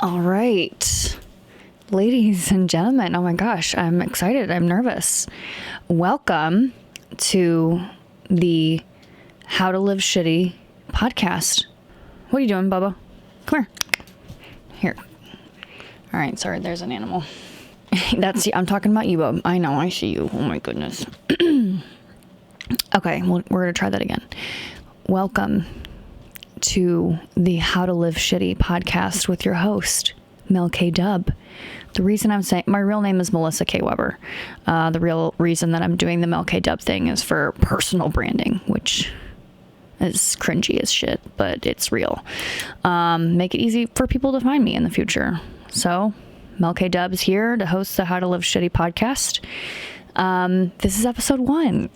All right, ladies and gentlemen, oh my gosh, I'm excited. I'm nervous. Welcome to the How to Live Shitty podcast. What are you doing, Bubba? Come here. All right, sorry, there's an animal. I'm talking about you, Bub. I know, I see you. Oh my goodness. Okay, well, we're going to try that again. Welcome to the How to Live Shitty podcast with your host, Mel K. Dub. The reason I'm saying my real name is Melissa K. Weber. The real reason that I'm doing the Mel K. Dub thing is for personal branding, which is cringy as shit, but it's real. Make it easy for people to find me in the future. So, Mel K. Dub is here to host the How to Live Shitty podcast. This is episode 1.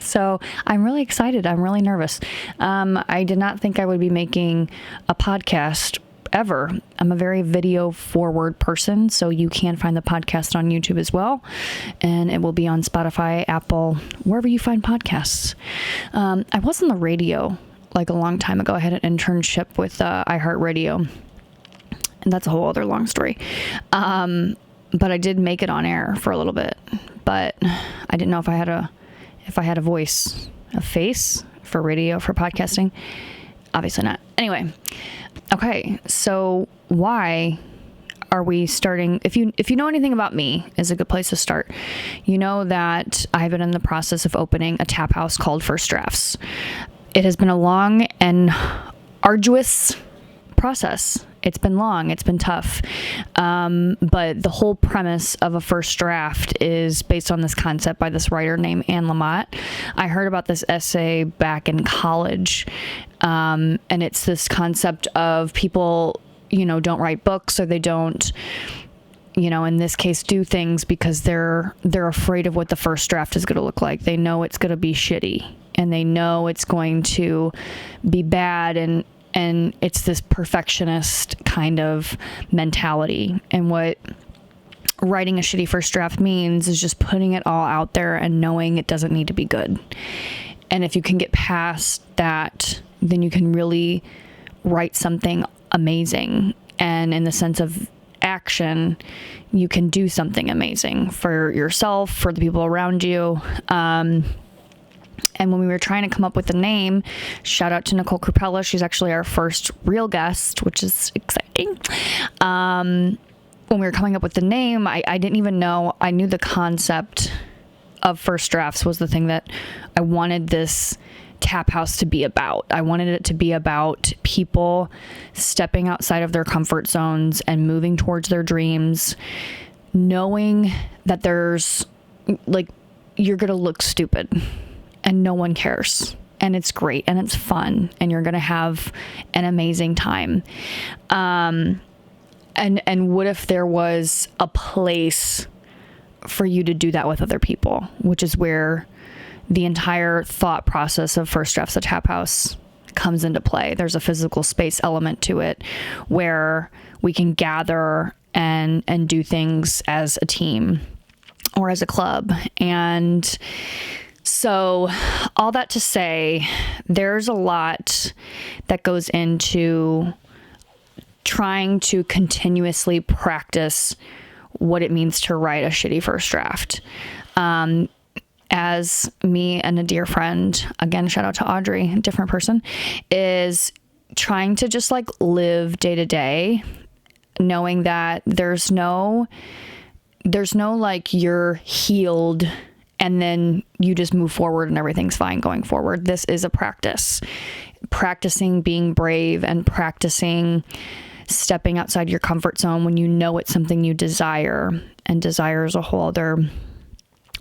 So I'm really excited. I'm really nervous. I did not think I would be making a podcast ever. I'm a very video forward person, so you can find the podcast on YouTube as well. And it will be on Spotify, Apple, wherever you find podcasts. I was on the radio like a long time ago. I had an internship with iHeartRadio, and that's a whole other long story. But I did make it on air for a little bit, but I didn't know if I had a voice, a face for radio, for podcasting. Obviously not. Anyway. Okay. So why are we starting? If you know anything about me, is a good place to start. You know that I've been in the process of opening a tap house called First Drafts. It has been a long and arduous process. It's been long. It's been tough. But the whole premise of a first draft is based on this concept by this writer named Anne Lamott. I heard about this essay back in college. And it's this concept of people, don't write books, or they don't, in this case, do things because they're afraid of what the first draft is going to look like. They know it's going to be shitty, and they know it's going to be bad, and it's this perfectionist kind of mentality. And what writing a shitty first draft means is just putting it all out there and knowing it doesn't need to be good. And if you can get past that, then you can really write something amazing. And in the sense of action, you can do something amazing for yourself, for the people around you. And when we were trying to come up with the name, shout out to Nicole Crupella. She's actually our first real guest, which is exciting. When we were coming up with the name, I didn't even know. I knew the concept of First Drafts was the thing that I wanted this tap house to be about. I wanted it to be about people stepping outside of their comfort zones and moving towards their dreams, knowing that there's, you're going to look stupid. And no one cares. And it's great. And it's fun. And you're going to have an amazing time. And what if there was a place for you to do that with other people? Which is where the entire thought process of First Drafts, a tap house, comes into play. There's a physical space element to it where we can gather and do things as a team or as a club. And so all that to say, there's a lot that goes into trying to continuously practice what it means to write a shitty first draft. As me and a dear friend, again, shout out to Audrey, a different person, is trying to just live day to day, knowing that there's no you're healed and then you just move forward and everything's fine going forward. This is a practice. Practicing being brave and practicing stepping outside your comfort zone when you know it's something you desire. And desire is a whole other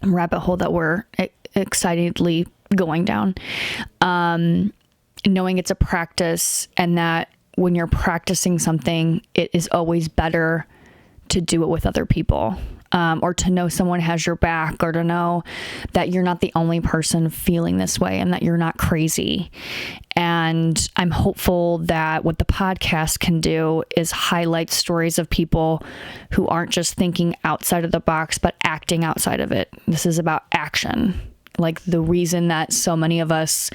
rabbit hole that we're excitedly going down. Knowing it's a practice, and that when you're practicing something, it is always better to do it with other people. Or to know someone has your back, or to know that you're not the only person feeling this way and that you're not crazy. And I'm hopeful that what the podcast can do is highlight stories of people who aren't just thinking outside of the box, but acting outside of it. This is about action. The reason that so many of us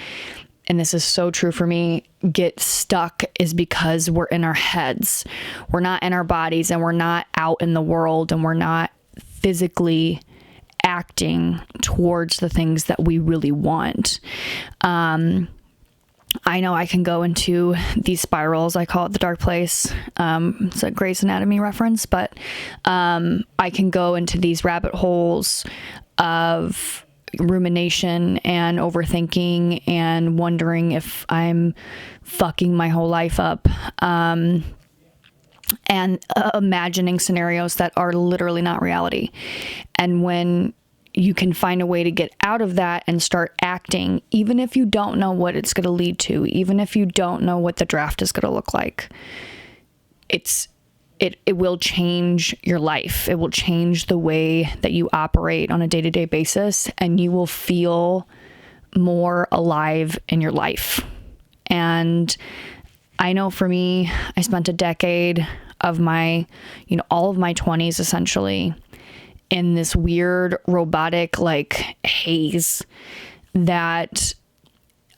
and this is so true for me, get stuck is because we're in our heads. We're not in our bodies, and we're not out in the world, and we're not physically acting towards the things that we really want. I know I can go into these spirals. I call it the dark place. It's a Grey's Anatomy reference, but I can go into these rabbit holes of rumination and overthinking and wondering if I'm fucking my whole life up, and imagining scenarios that are literally not reality. And when you can find a way to get out of that and start acting, even if you don't know what it's going to lead to, even if you don't know what the draft is going to look like, it will change your life. It will change the way that you operate on a day-to-day basis, and you will feel more alive in your life. And I know for me, I spent a decade of my, all of my 20s essentially in this weird robotic like haze that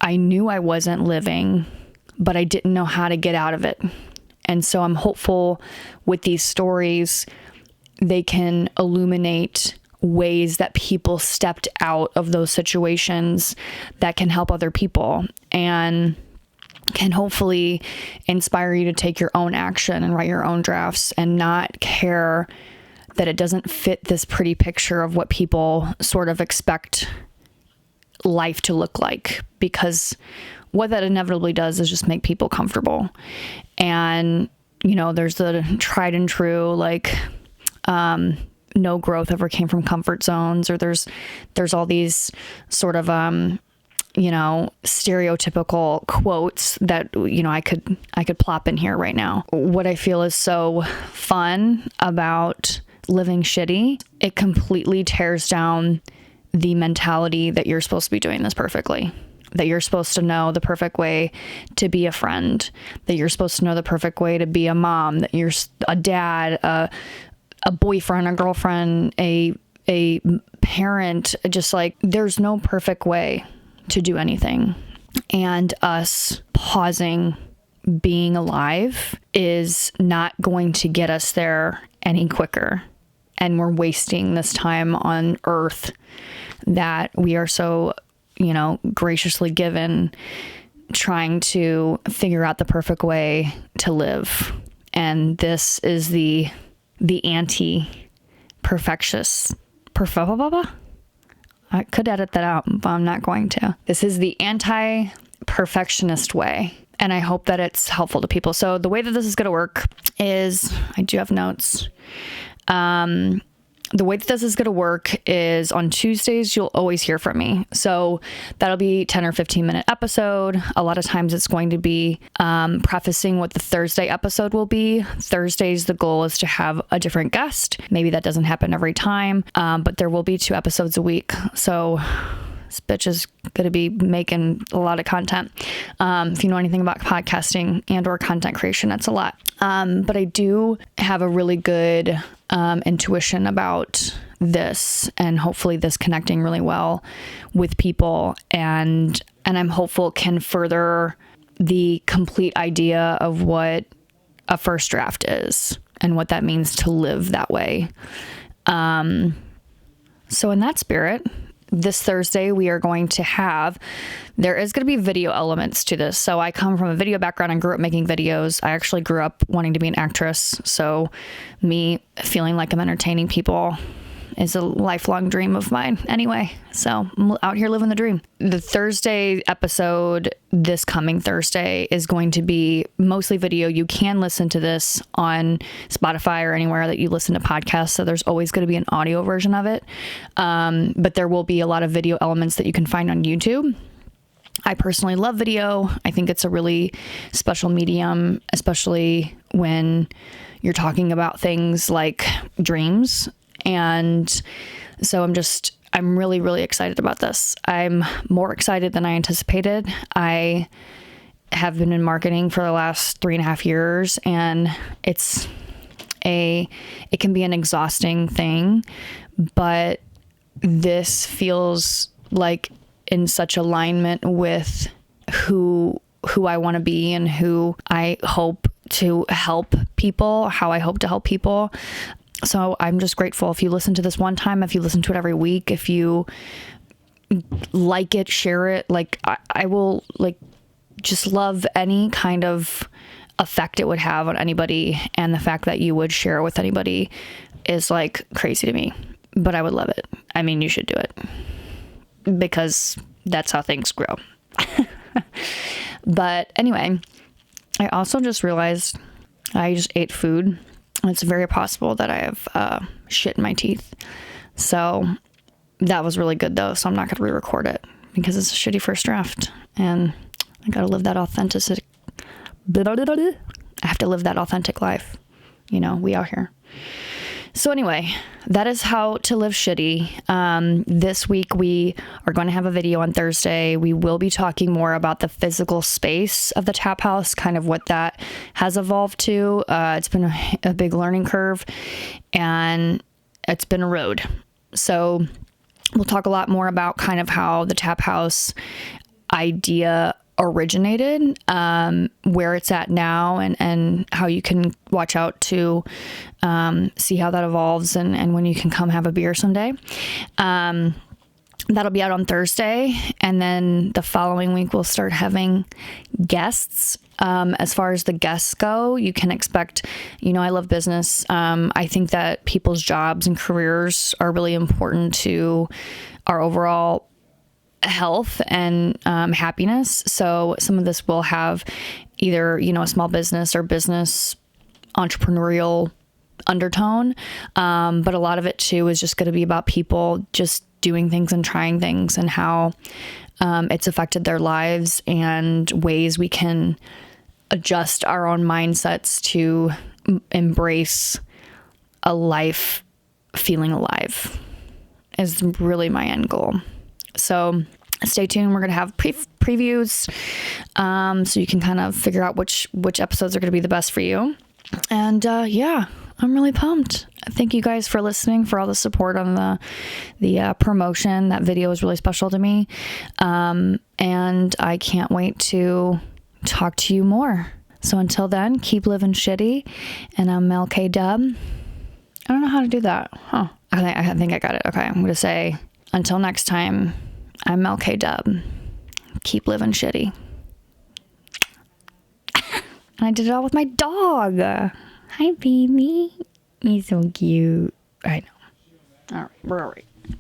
I knew I wasn't living, but I didn't know how to get out of it. And so I'm hopeful with these stories, they can illuminate ways that people stepped out of those situations that can help other people, and can hopefully inspire you to take your own action and write your own drafts and not care that it doesn't fit this pretty picture of what people sort of expect life to look like, because what that inevitably does is just make people comfortable. And, there's the tried and true, like, no growth ever came from comfort zones, or there's all these sort of, stereotypical quotes that, I could plop in here right now. What I feel is so fun about living shitty, it completely tears down the mentality that you're supposed to be doing this perfectly, that you're supposed to know the perfect way to be a friend, that you're supposed to know the perfect way to be a mom, that you're a dad, a boyfriend, a girlfriend, a parent. Just like, there's no perfect way to do anything. And us pausing, being alive, is not going to get us there any quicker. And we're wasting this time on earth that we are so, graciously given, trying to figure out the perfect way to live. And this is the anti-perfectionist. I could edit that out, but I'm not going to. This is the anti-perfectionist way. And I hope that it's helpful to people. So the way that this is going to work is, I do have notes. The way that this is going to work is on Tuesdays, you'll always hear from me. So that'll be 10 or 15 minute episode. A lot of times it's going to be prefacing what the Thursday episode will be. Thursdays, the goal is to have a different guest. Maybe that doesn't happen every time, but there will be 2 episodes a week. So this bitch is going to be making a lot of content. If you know anything about podcasting and or content creation, that's a lot. But I do have a really good intuition about this, and hopefully this connecting really well with people. And I'm hopeful it can further the complete idea of what a first draft is and what that means to live that way. So in that spirit, this Thursday, we are going to there is going to be video elements to this. So I come from a video background and grew up making videos. I actually grew up wanting to be an actress. So me feeling like I'm entertaining people is a lifelong dream of mine anyway. So I'm out here living the dream. The Thursday episode, this coming Thursday, is going to be mostly video. You can listen to this on Spotify or anywhere that you listen to podcasts. So there's always going to be an audio version of it. But there will be a lot of video elements that you can find on YouTube. I personally love video. I think it's a really special medium, especially when you're talking about things like dreams. And so I'm really, really excited about this. I'm more excited than I anticipated. I have been in marketing for the last 3.5 years, and it can be an exhausting thing, but this feels like in such alignment with who I want to be and who I hope to help people, how I hope to help people. So I'm just grateful if you listen to this one time, if you listen to it every week, if you like it, share it. Like I will like just love any kind of effect it would have on anybody. And the fact that you would share it with anybody is like crazy to me, but I would love it. I mean, you should do it because that's how things grow. But anyway, I also just realized I just ate food. It's very possible that I have shit in my teeth. So that was really good though. So I'm not going to re-record it because it's a shitty first draft and I got to live that authentic. I have to live that authentic life. You know, we out here. So anyway, that is how to live shitty. This week we are going to have a video on Thursday. We will be talking more about the physical space of the tap house, kind of what that has evolved to. It's been a big learning curve and it's been a road. So we'll talk a lot more about kind of how the tap house idea originated, where it's at now, and how you can watch out to see how that evolves and when you can come have a beer someday. That'll be out on Thursday, and then the following week we'll start having guests. As far as the guests go, you can expect, you know, I love business. I think that people's jobs and careers are really important to our overall health and happiness. So some of this will have either, you know, a small business or business entrepreneurial undertone. But a lot of it too is just going to be about people just doing things and trying things and how it's affected their lives and ways we can adjust our own mindsets to embrace a life feeling alive is really my end goal. So stay tuned. We're going to have previews so you can kind of figure out which episodes are going to be the best for you. And yeah, I'm really pumped. Thank you guys for listening, for all the support on the promotion. That video was really special to me. And I can't wait to talk to you more. So until then, keep living shitty. And I'm Mel K. Dub. I don't know how to do that. Huh. I think I got it. Okay. I'm going to say, until next time, I'm Mel K. Dub. Keep living shitty. And I did it all with my dog. Hi, baby. He's so cute. I know. All right. We're all right.